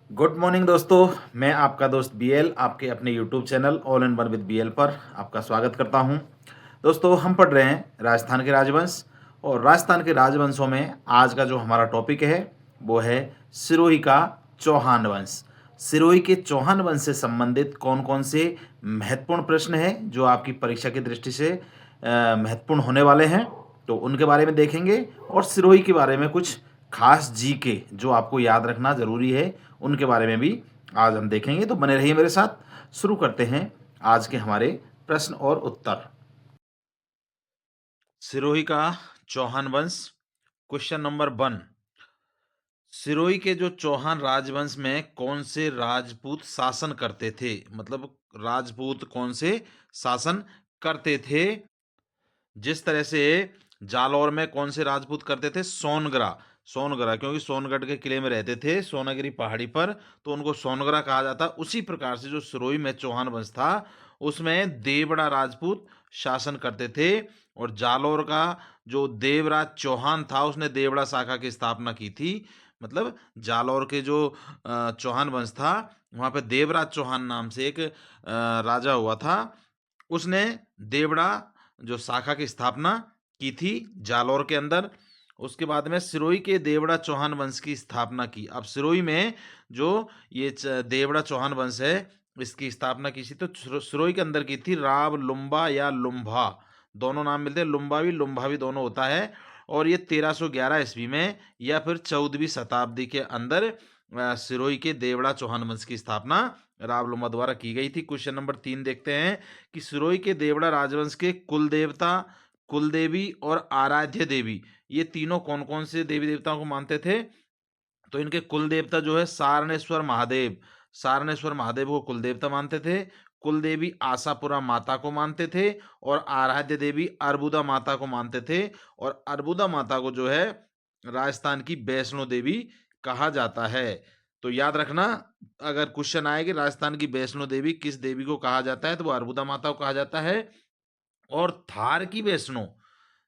Good morning दोस्तों। मैं आपका दोस्त बीएल आपके अपने YouTube channel all in one with BL पर आपका स्वागत करता हूं। दोस्तों, हम पढ़ रहे हैं राजस्थान के राजवंश, और राजस्थान के राजवंशों में आज का जो हमारा टॉपिक है वो है सिरोही का चौहान वंश। सिरोही के चौहान वंश से संबंधित कौन कौन से महत्वपूर्ण प्रश्न हैं जो आपकी परीक्षा की दृष्टि से महत्वपूर्ण होने वाले हैं, तो उनके बारे में देखेंगे। और सिरोही के बारे में कुछ खास जीके जो आपको याद रखना जरूरी है, उनके बारे में भी आज हम देखेंगे। तो बने रहिए मेरे साथ। शुरू करते हैं आज के हमारे प्रश्न और उत्तर। सिरोही का चौहान वंश। Question number 1। सिरोही के जो चौहान राजवंश में कौन से राजपूत शासन करते थे, मतलब राजपूत कौन से शासन करते थे। जिस तरह से जालौर में कौन से राजपूत करते थे, सोनगरा। सोनगरा क्योंकि सोनगढ़ के किले में रहते थे सोनागिरी पहाड़ी पर, तो उनको सोनगरा कहा जाता। उसी प्रकार से जो सिरोही में चौहान वंश था उसमें देवड़ा राजपूत शासन करते थे। और जालौर का जो देवराज चौहान था उसने देवड़ा शाखा की स्थापना की थी। मतलब जालौर के जो चौहान वंश था वहां पे देवराज चौहान नाम से एक राजा हुआ था। उसने देवड़ा जो शाखा की स्थापना की थी जालौर के अंदर। उसके बाद में सिरोही के देवड़ा चौहान वंश की स्थापना की। अब सिरोही में जो ये देवड़ा चौहान वंश है इसकी स्थापना की थी तो सिरोही के अंदर की थी राव लुम्बा या लुम्भा, दोनों नाम मिलते हैं। लुम्बा भी दोनों होता है। और ये 1311 ईस्वी में या फिर 14वीं शताब्दी के अंदर सिरोही के देवड़ा चौहान वंश की स्थापना रावलुम्बा द्वारा की गई थी। क्वेश्चन नंबर 3 देखते हैं कि सिरोही के देवड़ा राजवंश के कुल देवता, कुल देवी और आराध्य देवी, ये तीनों कौन कौन से देवी देवताओं को मानते थे। तो इनके कुल देवता जो है सारणेश्वर महादेव, सारणेश्वर महादेव को कुल देवता मानते थे। कुल देवी आशापुरा माता को मानते थे और आराध्य देवी अर्बुदा माता को मानते थे। और अर्बुदा माता को जो है राजस्थान की वैष्णो देवी कहा जाता है। तो याद रखना, अगर क्वेश्चन आए कि राजस्थान की वैष्णो देवी किस देवी को कहा जाता है तो वो अर्बुदा माता को कहा जाता है। और थार की वैष्णो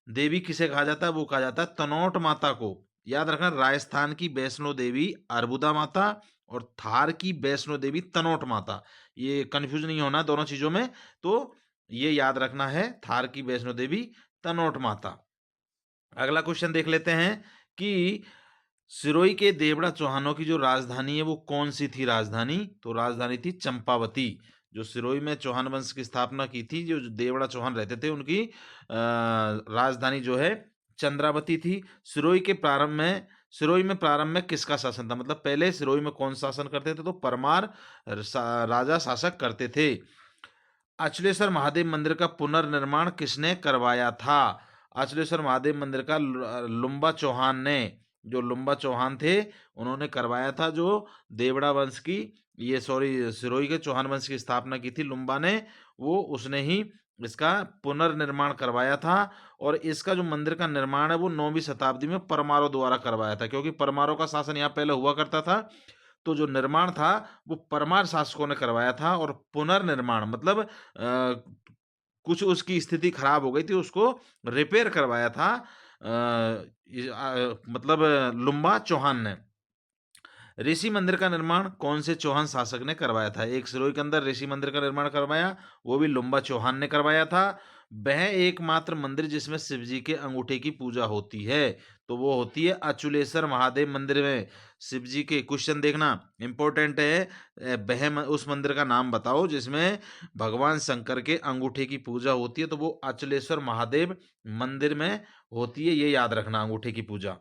देवी किसे कहा जाता है, वो कहा जाता है तनोट माता को। याद रखना, राजस्थान की वैष्णो देवी अर्बुदा माता और थार की वैष्णो देवी तनोट माता, ये कंफ्यूज नहीं होना दोनों चीजों में। तो ये याद रखना है, थार की वैष्णो देवी तनोट माता। अगला क्वेश्चन देख लेते हैं कि सिरोही के देवड़ा चौहानों की जो राजधानी है वो कौन सी थी राजधानी। तो राजधानी थी चंपावती। जो सिरोही में चौहान वंश की स्थापना की थी, जो देवड़ा चौहान रहते थे, उनकी राजधानी जो है चंद्रावती थी। सिरोही में प्रारंभ में किसका शासन था, मतलब पहले सिरोही में कौन शासन करते थे, तो परमार राजा शासक करते थे। अचलेश्वर महादेव मंदिर का पुनर्निर्माण किसने करवाया था। अचलेश्वर महादेव मंदिर का लुम्बा चौहान ने, जो लुम्बा चौहान थे उन्होंने करवाया था। जो देवड़ा वंश की, ये सॉरी सिरोही के चौहान वंश की स्थापना की थी लुम्बा ने, वो उसने ही इसका पुनर्निर्माण करवाया था। और इसका जो मंदिर का निर्माण है वो 9वीं शताब्दी में परमारों द्वारा करवाया था, क्योंकि परमारों का शासन यहाँ पहले हुआ करता था। तो जो निर्माण था वो परमार शासकों ने करवाया था। और पुनर्निर्माण मतलब कुछ उसकी स्थिति खराब हो गई थी, उसको रिपेयर करवाया था मतलब लुम्बा चौहान ने। ऋषि मंदिर का निर्माण कौन से चौहान शासक ने करवाया था। एक सिरोही के अंदर ऋषि मंदिर का निर्माण करवाया, वो भी लुम्बा चौहान ने करवाया था। वह एकमात्र मंदिर जिसमें शिव जी के अंगूठे की पूजा होती है, तो वो होती है अचुलेश्वर महादेव मंदिर में शिव जी के। क्वेश्चन देखना इंपॉर्टेंट है, उस मंदिर का नाम बताओ जिसमें भगवान शंकर के अंगूठे की पूजा होती है, तो वो अचुलेश्वर महादेव मंदिर में होती है, ये याद रखना, अंगूठे की पूजा।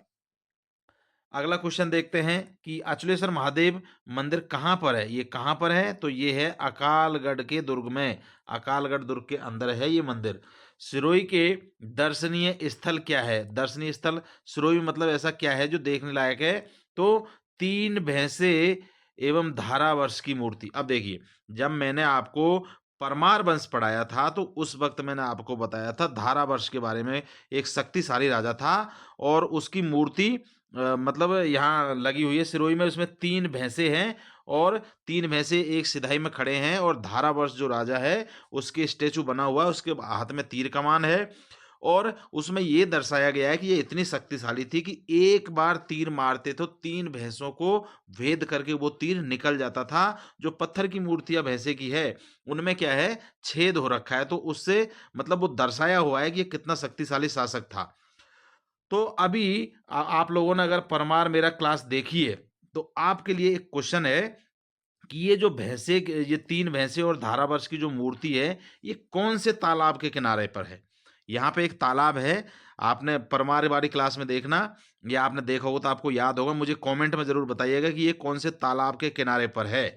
अगला क्वेश्चन देखते हैं कि अचलेश्वर महादेव मंदिर कहाँ पर है। ये कहाँ पर है, तो ये है अकालगढ़ के दुर्ग में, अकालगढ़ दुर्ग के अंदर है ये मंदिर। सिरोही के दर्शनीय स्थल क्या है। दर्शनीय स्थल सिरोही में मतलब ऐसा क्या है जो देखने लायक है, तो 3 भैंसे एवं धारावर्ष की मूर्ति। अब देखिए, जब मैंने आपको परमार वंश पढ़ाया था तो उस वक्त मैंने आपको बताया था धारावर्ष के बारे में, एक शक्तिशाली राजा था और उसकी मूर्ति मतलब यहाँ लगी हुई है सिरोही में। उसमें 3 भैंसे हैं और 3 भैंसे एक सिधाई में खड़े हैं, और धारावर्ष जो राजा है उसके स्टेचू बना हुआ है, उसके हाथ में तीर कमान है। और उसमें ये दर्शाया गया है कि ये इतनी शक्तिशाली थी कि एक बार तीर मारते तो 3 भैंसों को भेद करके वो तीर निकल जाता था। जो पत्थर की मूर्तियाँ भैंसे की है, उनमें क्या है, छेद हो रखा है, तो उससे मतलब वो दर्शाया हुआ है कि ये कितना शक्तिशाली शासक था। तो अभी आप लोगों ने अगर परमार मेरा क्लास देखी है, तो आपके लिए एक क्वेश्चन है कि ये जो भैंसे के ये 3 भैंसे और धारावर्ष की जो मूर्ति है, ये कौन से तालाब के किनारे पर है? यहाँ पे एक तालाब है, आपने परमार वाली क्लास में देखना, या आपने देखा हो तो आपको याद होगा, मुझे कमेंट में ज़रूर बताइएगा कि ये कौन से तालाब के किनारे पर है।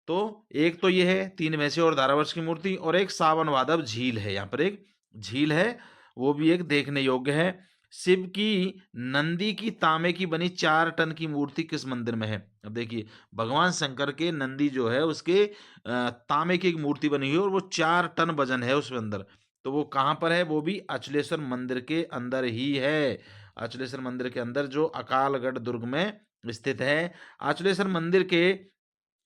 तो एक तो ये है 3 भैंसे और धारावर्ष की मूर्ति, और एक सावन वादव झील है, यहाँ पर एक झील है, वो भी एक देखने योग्य है। शिव की नंदी की तांबे की बनी 4 टन की मूर्ति किस मंदिर में है? अब देखिए, भगवान शंकर के नंदी जो है उसके तांबे की एक मूर्ति बनी हुई है और वो 4 टन वजन है उसके अंदर। तो वो कहाँ पर है? वो भी अचलेश्वर मंदिर के अंदर ही है। अचलेश्वर मंदिर के अंदर जो अकालगढ़ दुर्ग में स्थित है। अचलेश्वर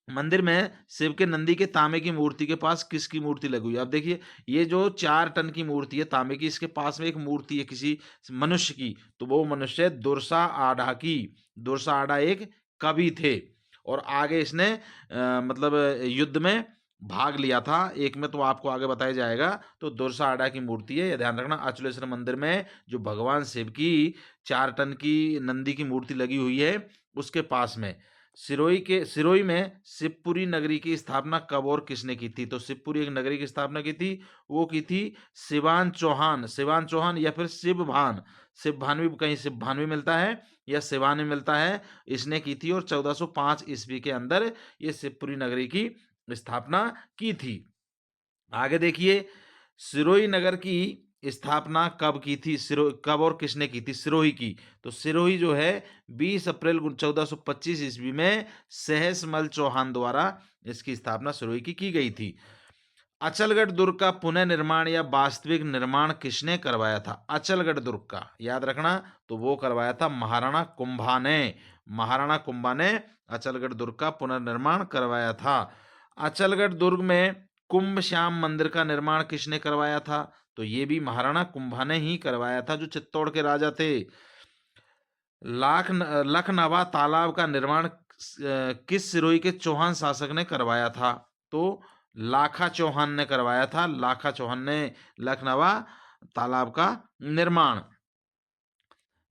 मंदिर में शिव के नंदी के तांबे की मूर्ति के पास किसकी मूर्ति लगी हुई है? अब देखिए, ये जो 4 टन की मूर्ति है तांबे की, इसके पास में एक मूर्ति है किसी मनुष्य की, तो वो मनुष्य है दुर्सा आडा की। दुर्सा आडा एक कवि थे और आगे इसने मतलब युद्ध में भाग लिया था। एक में तो आपको आगे बताया जाएगा। तो दुर्सा आडा की मूर्ति है, ये ध्यान रखना। अचलेश्वर मंदिर में जो भगवान शिव की 4 टन की नंदी की मूर्ति लगी हुई है, उसके पास में। सिरोही में शिवपुरी नगरी की स्थापना कब और किसने की थी? तो शिवपुरी एक नगरी की स्थापना की थी, वो की थी सिवान चौहान। सिवान चौहान या फिर शिवभान, शिवभान भी कहीं शिवभान भी मिलता है या सिवान भी मिलता है, इसने की थी और 1405 ईस्वी के अंदर ये शिवपुरी नगरी की स्थापना की थी। आगे देखिए, सिरोही नगर की स्थापना कब की थी? कब और किसने की थी? सिरोही की। तो सिरोही जो है 20 अप्रैल 1425 ईस्वी में सहसमल चौहान द्वारा इसकी स्थापना सिरोही की गई थी। अचलगढ़ दुर्ग का पुनर्निर्माण या वास्तविक निर्माण किसने करवाया था? अचलगढ़ दुर्ग का याद रखना, तो वो करवाया था महाराणा कुंभा ने। महाराणा कुंभा ने अचलगढ़ दुर्ग का पुनर्निर्माण करवाया था। अचलगढ़ दुर्ग में कुंभ श्याम मंदिर का निर्माण किसने करवाया था? तो ये भी महाराणा कुंभा ने ही करवाया था, जो चित्तौड़ के राजा थे। लखनवा तालाब का निर्माण किस सिरोही के चौहान शासक ने करवाया था? तो लाखा चौहान ने करवाया था। लाखा चौहान ने लखनवा तालाब का निर्माण।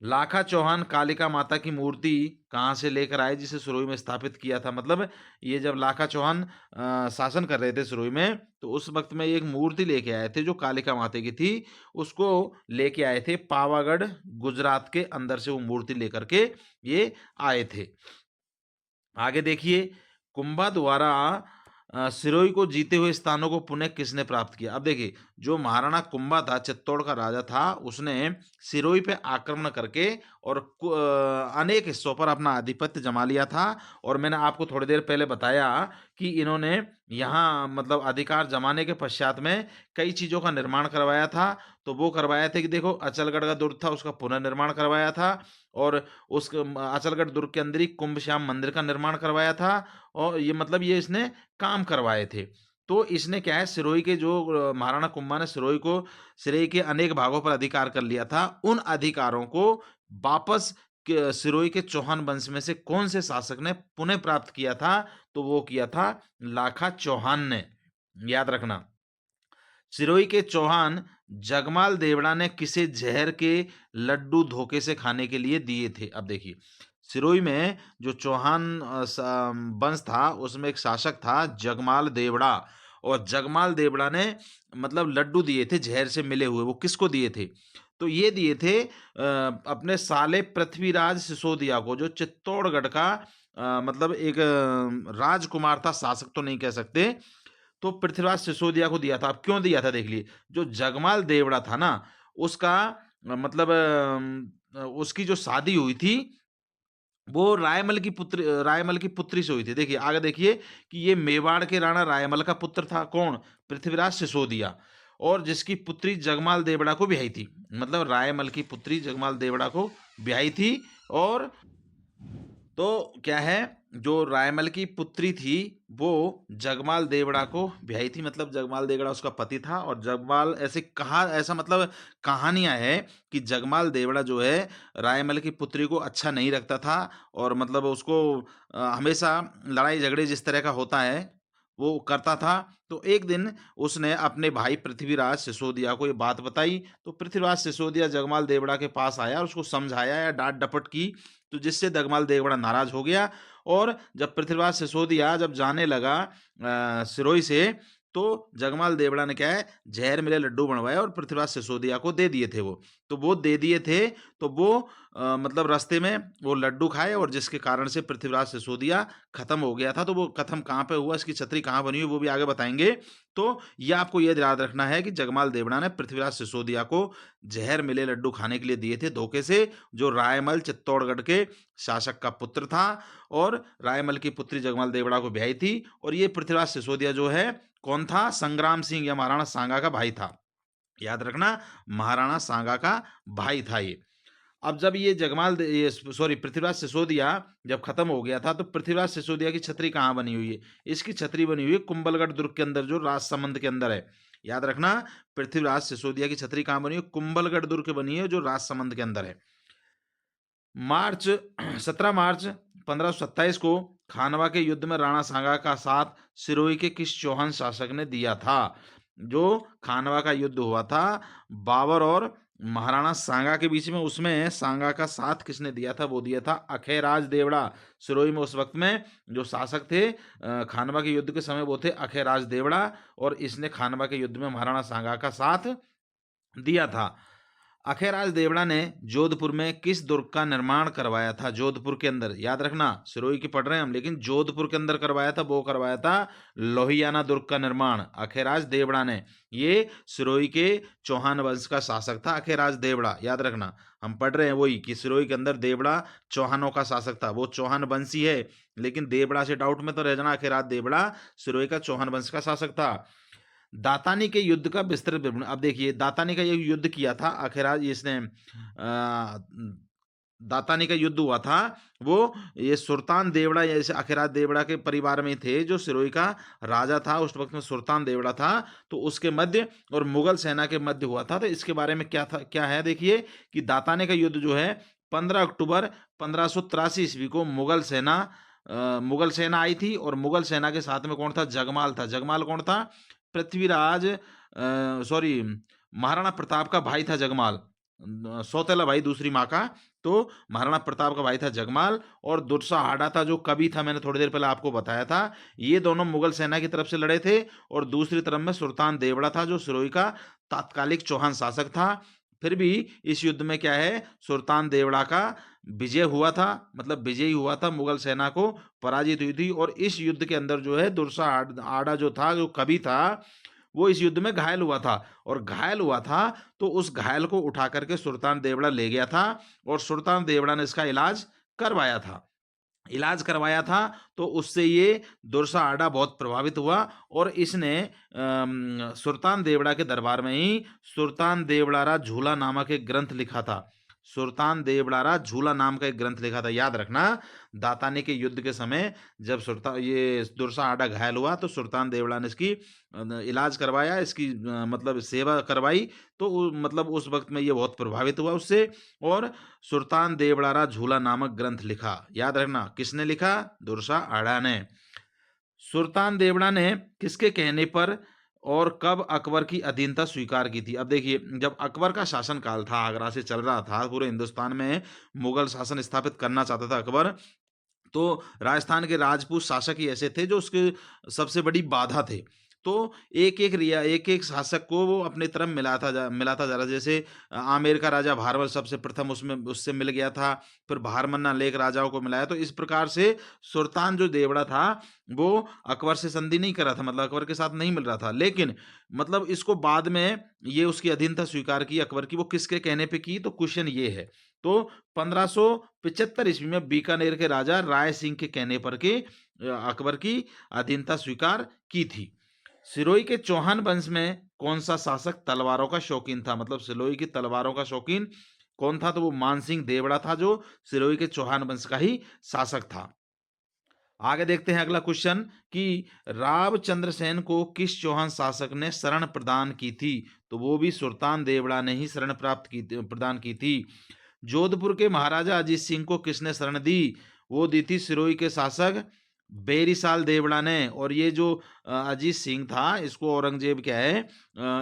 लाखा चौहान कालिका माता की मूर्ति कहाँ से लेकर आए जिसे सिरोही में स्थापित किया था? मतलब ये जब लाखा चौहान शासन कर रहे थे सिरोही में, तो उस वक्त में एक मूर्ति लेके आए थे जो कालिका माता की थी। उसको लेके आए थे पावागढ़, गुजरात के अंदर से वो मूर्ति लेकर के ये आए थे। आगे देखिए, कुंभा द्वारा सिरोही को जीते हुए स्थानों को पुनः किसने प्राप्त किया? अब देखिए, जो महाराणा कुंभा था, चित्तौड़ का राजा था, उसने सिरोही पे आक्रमण करके और अनेक हिस्सों पर अपना आधिपत्य जमा लिया था। और मैंने आपको थोड़ी देर पहले बताया कि इन्होंने यहाँ मतलब अधिकार जमाने के पश्चात में कई चीज़ों का निर्माण करवाया था। तो वो करवाया था कि देखो, अचलगढ़ का दुर्ग था, उसका पुनर्निर्माण करवाया था, और उस अचलगढ़ दुर्ग के अंदर ही कुंभ श्याम मंदिर का निर्माण करवाया था, और ये मतलब ये इसने काम करवाए थे। तो इसने क्या है, सिरोही के जो महाराणा कुंभा ने सिरोही के अनेक भागों पर अधिकार कर लिया था। उन अधिकारों को वापस सिरोही के चौहान वंश में से कौन से शासक ने पुनः प्राप्त किया था? तो वो किया था लाखा चौहान ने। याद रखना, सिरोही के चौहान जगमाल देवड़ा ने किसे जहर के लड्डू धोखे से खाने के लिए दिए थे? अब देखिए, सिरोही में जो चौहान वंश था, उसमें एक शासक था जगमाल देवड़ा, और जगमाल देवड़ा ने मतलब लड्डू दिए थे जहर से मिले हुए। वो किसको दिए थे? तो ये दिए थे अपने साले पृथ्वीराज सिसोदिया को, जो चित्तौड़गढ़ का मतलब एक राजकुमार था, शासक तो नहीं कह सकते। तो पृथ्वीराज सिसोदिया को दिया था। अब क्यों दिया था देख लिए, जो जगमाल देवड़ा था ना, उसका मतलब उसकी जो शादी हुई थी, वो रायमल की पुत्री से हुई थी। देखिए आगे देखिए कि ये मेवाड़ के राणा रायमल का पुत्र था। कौन? पृथ्वीराज सिसोदिया, और जिसकी पुत्री जगमाल देवड़ा को ब्याही थी। मतलब रायमल की पुत्री जगमाल देवड़ा को ब्याही थी। और तो क्या है जो रायमल की पुत्री थी, वो जगमाल देवड़ा को ब्याही थी, मतलब जगमाल देवड़ा उसका पति था। और जगमाल ऐसा मतलब कहानियाँ हैं कि जगमाल देवड़ा जो है रायमल की पुत्री को अच्छा नहीं रखता था, और मतलब उसको हमेशा लड़ाई झगड़े जिस तरह का होता है, वो करता था। तो एक दिन उसने अपने भाई पृथ्वीराज सिसोदिया को ये बात बताई, तो पृथ्वीराज सिसोदिया जगमाल देवड़ा के पास आया और उसको समझाया या डाँट डपट की, तो जिससे जगमाल देवड़ा नाराज़ हो गया। और जब पृथ्वीराज सिसोदिया जब जाने लगा सिरोही से, तो जगमाल देवड़ा ने क्या है, जहर मिले लड्डू बनवाए और पृथ्वीराज सिसोदिया को दे दिए थे वो। तो वो दे दिए थे, तो वो मतलब रास्ते में वो लड्डू खाए, और जिसके कारण से पृथ्वीराज सिसोदिया खत्म हो गया था। तो वो खत्म कहाँ पे हुआ, इसकी छतरी कहाँ बनी हुई, वो भी आगे बताएँगे। तो ये आपको ये याद रखना है कि जगमाल देवड़ा ने पृथ्वीराज सिसोदिया को जहर मिले लड्डू खाने के लिए दिए थे धोखे से, जो रायमल चित्तौड़गढ़ के शासक का पुत्र था, और रायमल की पुत्री जगमाल देवड़ा को ब्याही थी। और ये पृथ्वीराज सिसोदिया जो है कौन था, संग्राम सिंह या महाराणा सांगा का भाई था। याद रखना, महाराणा सांगा का भाई था ये। अब जब ये पृथ्वीराज सिसोदिया जब खत्म हो गया था, तो पृथ्वीराज सिसोदिया की छतरी कहाँ बनी हुई है, इसकी छतरी बनी हुई है कुंभलगढ़ दुर्ग के अंदर, जो राजसमंद के अंदर है। याद रखना, पृथ्वीराज सिसोदिया की छतरी कहाँ बनी हुई है, कुंभलगढ़ दुर्ग के बनी है, जो राजसमंद के अंदर है। मार्च 17 मार्च 1527 को खानवा के युद्ध में राणा सांगा का साथ सिरोही के किस चौहान शासक ने दिया था। जो खानवा का युद्ध हुआ था बाबर और महाराणा सांगा के बीच में, उसमें सांगा का साथ किसने दिया था, वो दिया था अखेराज देवड़ा। सिरोही में उस वक्त में जो शासक थे खानवा के युद्ध के समय, वो थे अखेराज देवड़ा, और इसने खानवा के युद्ध में महाराणा सांगा का साथ दिया था। अखेराज देवड़ा ने जोधपुर में किस दुर्ग का निर्माण करवाया था, जोधपुर के अंदर। याद रखना, सिरोही की पढ़ रहे हैं हम, लेकिन जोधपुर के अंदर करवाया था, वो करवाया था लोहियाना दुर्ग का निर्माण अखेराज देवड़ा ने। ये सिरोही के चौहान वंश का शासक था अखेराज देवड़ा। याद रखना, हम पढ़ रहे हैं वही कि सिरोही के अंदर देवड़ा चौहानों का शासक था, वो चौहान वंशी है, लेकिन देवड़ा से डाउट में तो रह जाना, अखेराज देवड़ा सिरोही का चौहान वंश का शासक था। दातानी के युद्ध का विस्तृत विवरण। अब देखिए, दातानी का ये युद्ध किया था अखेराज, इसने दातानी का युद्ध हुआ था, वो ये सुल्तान देवड़ा, जैसे अखेराज देवड़ा के परिवार में थे, जो सिरोही का राजा था उस वक्त में सुल्तान देवड़ा था, तो उसके मध्य और मुगल सेना के मध्य हुआ था। तो इसके बारे में क्या था, क्या है, देखिए कि दातानी का युद्ध जो है 15 अक्टूबर 1583 ईस्वी को मुगल सेना आई थी, और मुगल सेना के साथ में कौन था, जगमाल था। जगमाल कौन था, पृथ्वीराज सॉरी महाराणा प्रताप का भाई था जगमाल, सौतेला भाई दूसरी माँ का। तो महाराणा प्रताप का भाई था जगमाल, और दुर्सा हाडा था जो कवि था, मैंने थोड़ी देर पहले आपको बताया था। ये दोनों मुगल सेना की तरफ से लड़े थे, और दूसरी तरफ में सुल्तान देवड़ा था, जो सिरोही का तात्कालिक चौहान शासक था। फिर भी इस युद्ध में क्या है, सुल्तान देवड़ा का विजय हुआ था, मतलब विजयी हुआ था, मुगल सेना को पराजित हुई थी। और इस युद्ध के अंदर जो है दुर्सा आड़ा जो था, जो कवि था, वो इस युद्ध में घायल हुआ था। और घायल हुआ था, तो उस घायल को उठा करके सुल्तान देवड़ा ले गया था, और सुल्तान देवड़ा ने इसका इलाज करवाया था। इलाज करवाया था, तो उससे ये दुर्सा आडा बहुत प्रभावित हुआ, और इसने सुल्तान देवड़ा के दरबार में ही सुल्तान देवड़ारा झूला नामक एक ग्रंथ लिखा था। सुल्तान देवड़ारा झूला नाम का एक ग्रंथ लिखा था। याद रखना, दातानी के युद्ध के समय जब सुल्तान ये दुर्सा आडा घायल हुआ, तो सुल्तान देवड़ा ने इसकी इलाज करवाया, इसकी मतलब सेवा करवाई। तो मतलब उस वक्त में ये बहुत प्रभावित हुआ उससे, और सुल्तान देवड़ारा झूला नामक ग्रंथ लिखा। याद रखना, किसने लिखा, दुर्सा आड़ा ने। सुल्तान देवड़ा ने किसके कहने पर और कब अकबर की अधीनता स्वीकार की थी। अब देखिए, जब अकबर का शासन काल था, आगरा से चल रहा था, पूरे हिंदुस्तान में मुगल शासन स्थापित करना चाहता था अकबर, तो राजस्थान के राजपूत शासक ही ऐसे थे जो उसके सबसे बड़ी बाधा थे। तो एक-एक शासक को वो अपनी तरफ मिलाता जा रहा, जैसे आमेर का राजा भारमल सबसे प्रथम उसमें उससे मिल गया था, फिर भारमन्ना लेक राजाओं को मिलाया। तो इस प्रकार से सुल्तान जो देवड़ा था, वो अकबर से संधि नहीं कर रहा था, मतलब अकबर के साथ नहीं मिल रहा था। लेकिन मतलब इसको बाद में ये उसकी अधीनता स्वीकार की अकबर की, वो किसके कहने पे की, तो क्वेश्चन ये है। तो 1575 ईस्वी में बीकानेर के राजा राय सिंह के कहने पर के अकबर की अधीनता स्वीकार की थी। सिरोही के चौहान वंश में कौन सा शासक तलवारों का शौकीन था, मतलब सिरोही की तलवारों का शौकीन कौन था, तो वो मानसिंह देवड़ा था, जो सिरोही के चौहान वंश का ही शासक था। आगे देखते हैं अगला क्वेश्चन कि रावचंद्र सेन को किस चौहान शासक ने शरण प्रदान की थी? तो वो भी सुल्तान देवड़ा ने ही शरण प्रदान की थी। जोधपुर के महाराजा अजीत सिंह को किसने शरण दी? वो दी थी सिरोही के शासक बेरीसाल देवड़ा ने। और ये जो अजीत सिंह था, इसको औरंगजेब क्या है,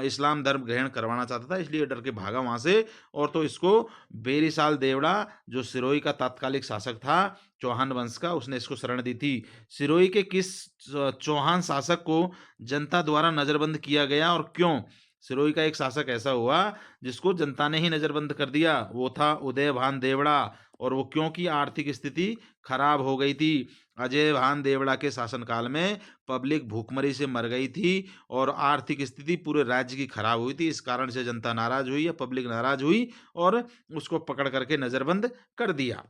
इस्लाम धर्म ग्रहण करवाना चाहता था, इसलिए डर के भागा वहां से। और तो इसको बेरीसाल देवड़ा, जो सिरोही का तात्कालिक शासक था चौहान वंश का, उसने इसको शरण दी थी। सिरोही के किस चौहान शासक को जनता द्वारा नजरबंद किया गया और क्यों? सिरोही का एक शासक ऐसा हुआ जिसको जनता ने ही नजरबंद कर दिया, वो था उदय भान देवड़ा। और वो क्योंकि आर्थिक स्थिति खराब हो गई थी। अजय भान देवड़ा के शासनकाल में पब्लिक भूखमरी से मर गई थी और आर्थिक स्थिति पूरे राज्य की खराब हुई थी। इस कारण से जनता नाराज हुई या पब्लिक नाराज हुई और उसको पकड़ करके नजरबंद कर दिया।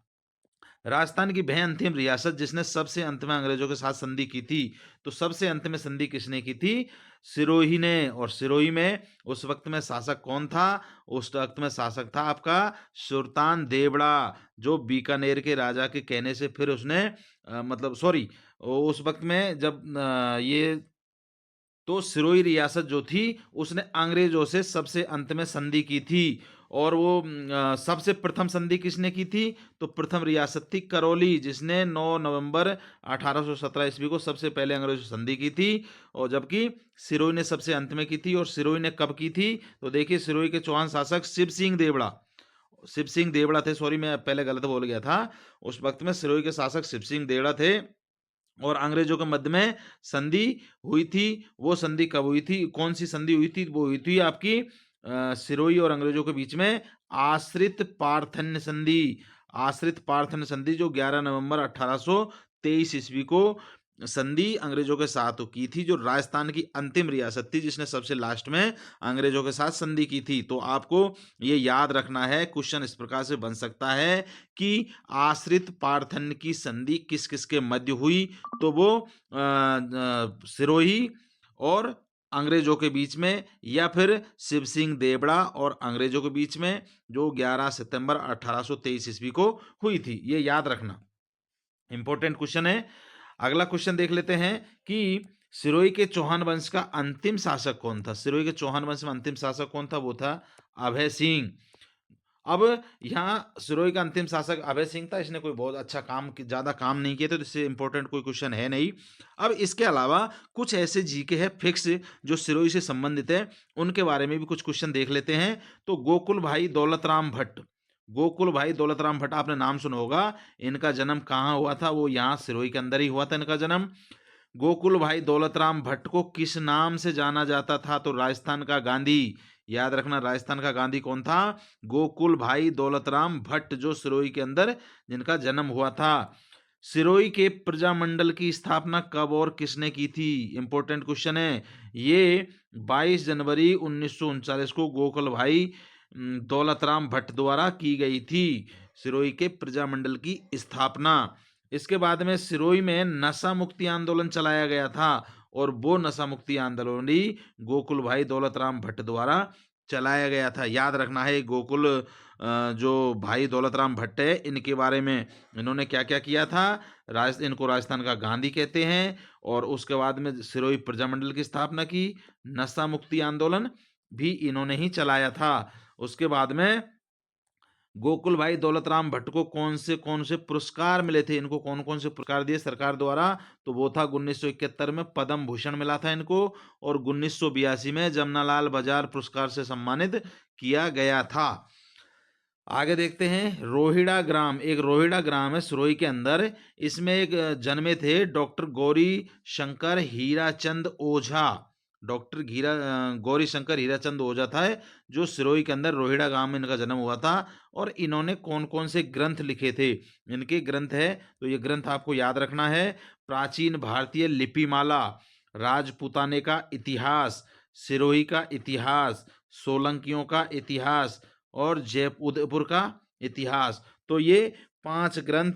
राजस्थान की वह अंतिम रियासत जिसने सबसे अंत में अंग्रेजों के साथ संधि की थी। तो सबसे अंत में संधि किसने की थी? सिरोही ने। और सिरोही में उस वक्त में शासक कौन था? उस वक्त में शासक था आपका सुल्तान देवड़ा, जो बीकानेर के राजा के कहने से फिर उसने मतलब सॉरी, उस वक्त में जब ये तो सिरोही रियासत जो थी उसने अंग्रेजों से सबसे अंत में संधि की थी। और वो सबसे प्रथम संधि किसने की थी? तो प्रथम रियासत थी करौली, जिसने 9 नवंबर 1817 ईस्वी को सबसे पहले अंग्रेजों से संधि की थी। और जबकि सिरोही ने सबसे अंत में की थी। और सिरोही ने कब की थी? तो देखिए, सिरोही के चौहान शासक शिव सिंह देवड़ा, शिव सिंह देवड़ा थे, सॉरी मैं पहले गलत बोल गया था। उस वक्त में सिरोही के शासक शिव सिंह देवड़ा थे और अंग्रेजों के मध्य में संधि हुई थी। वो संधि कब हुई थी? कौन सी संधि हुई थी? वो हुई थी आपकी सिरोही और अंग्रेजों के बीच में आश्रित पार्थन्य संधि। आश्रित पार्थन्य संधि जो 11 नवंबर 1823 ईस्वी को संधि अंग्रेजों के साथ की थी, जो राजस्थान की अंतिम रियासत थी जिसने सबसे लास्ट में अंग्रेजों के साथ संधि की थी। तो आपको ये याद रखना है, क्वेश्चन इस प्रकार से बन सकता है कि आश्रित पार्थन्य की संधि किस किस के मध्य हुई? तो वो सिरोही और अंग्रेजों के बीच में, या फिर शिव सिंह देवड़ा और अंग्रेजों के बीच में, जो 11 सितंबर 1823 ईस्वी को हुई थी। ये याद रखना, इंपॉर्टेंट क्वेश्चन है। अगला क्वेश्चन देख लेते हैं कि सिरोही के चौहान वंश का अंतिम शासक कौन था? सिरोही के चौहान वंश में अंतिम शासक कौन था? वो था अभय सिंह। अब यहाँ सिरोही का अंतिम शासक अभय सिंह था। इसने कोई बहुत अच्छा काम, ज्यादा काम नहीं किया, तो इससे इंपॉर्टेंट कोई क्वेश्चन है नहीं। अब इसके अलावा कुछ ऐसे जीके है फिक्स जो सिरोही से संबंधित है, उनके बारे में भी कुछ क्वेश्चन देख लेते हैं। तो गोकुल भाई दौलत राम भट्ट, गोकुल भाई दौलत राम भट्ट आपने नाम सुना होगा। इनका जन्म कहाँ हुआ था? वो यहाँ सिरोही के अंदर ही हुआ था इनका जन्म। गोकुल भाई दौलत राम भट्ट को किस नाम से जाना जाता था? तो राजस्थान का गांधी। याद रखना, राजस्थान का गांधी कौन था? गोकुल भाई दौलत राम भट्ट, जो सिरोही के अंदर जिनका जन्म हुआ था। सिरोही के प्रजामंडल की स्थापना कब और किसने की थी? इंपॉर्टेंट क्वेश्चन है ये। 22 जनवरी 1939 को गोकुल भाई दौलत राम भट्ट द्वारा की गई थी सिरोही के प्रजामंडल की स्थापना। इसके बाद में सिरोही में नशा मुक्ति आंदोलन चलाया गया था और वो नशा मुक्ति आंदोलन ही गोकुल भाई दौलत राम भट्ट द्वारा चलाया गया था। याद रखना है, गोकुल जो भाई दौलत राम भट्ट है, इनके बारे में इन्होंने क्या क्या किया था। इनको राजस्थान का गांधी कहते हैं। और उसके बाद में सिरोही प्रजामंडल की स्थापना की, नशा मुक्ति आंदोलन भी इन्होंने ही चलाया था। उसके बाद में गोकुल भाई दौलत राम भट्ट को कौन से पुरस्कार मिले थे? इनको कौन कौन से पुरस्कार दिए सरकार द्वारा? तो वो था 1971 में पद्म भूषण मिला था इनको, और 1982 में जमनालाल बजाज पुरस्कार से सम्मानित किया गया था। आगे देखते हैं, रोहिड़ा ग्राम, एक रोहिड़ा ग्राम है सिरोही के अंदर। इसमें एक जन्मे थे डॉक्टर गौरी शंकर हीराचंद ओझा। डॉक्टर गौरी शंकर हीराचंद ओझा था, जो सिरोही के अंदर रोहिड़ा गांव में इनका जन्म हुआ था। और इन्होंने कौन कौन से ग्रंथ लिखे थे? इनके ग्रंथ है, तो ये ग्रंथ आपको याद रखना है। प्राचीन भारतीय लिपिमाला, राजपूताने का इतिहास, सिरोही का इतिहास, सोलंकियों का इतिहास और उदयपुर का इतिहास। तो ये 5 ग्रंथ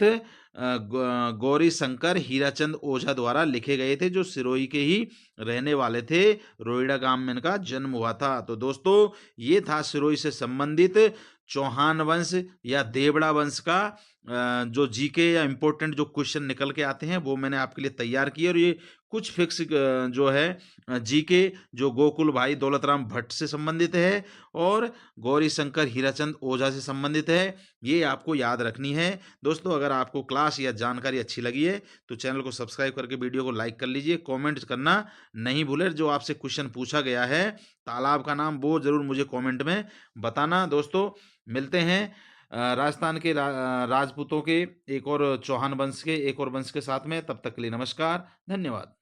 गौरी शंकर हीराचंद ओझा द्वारा लिखे गए थे, जो सिरोही के ही रहने वाले थे। रोहिड़ा गांव में इनका जन्म हुआ था। तो दोस्तों, ये था सिरोही से संबंधित चौहान वंश या देवड़ा वंश का जो जीके या इम्पोर्टेंट जो क्वेश्चन निकल के आते हैं वो मैंने आपके लिए तैयार किए, और ये कुछ फिक्स जो है जीके जो गोकुल भाई दौलतराम भट्ट से संबंधित है और गौरी शंकर हीराचंद ओझा से संबंधित है, ये आपको याद रखनी है। दोस्तों, अगर आपको क्लास या जानकारी अच्छी लगी है तो चैनल को सब्सक्राइब करके वीडियो को लाइक कर लीजिए, कमेंट करना नहीं भूलें। जो आपसे क्वेश्चन पूछा गया है तालाब का नाम वो जरूर मुझे कमेंट में बताना। दोस्तों, मिलते हैं राजस्थान के राजपूतों के एक और चौहान वंश के एक और वंश के साथ में। तब तक के लिए नमस्कार, धन्यवाद।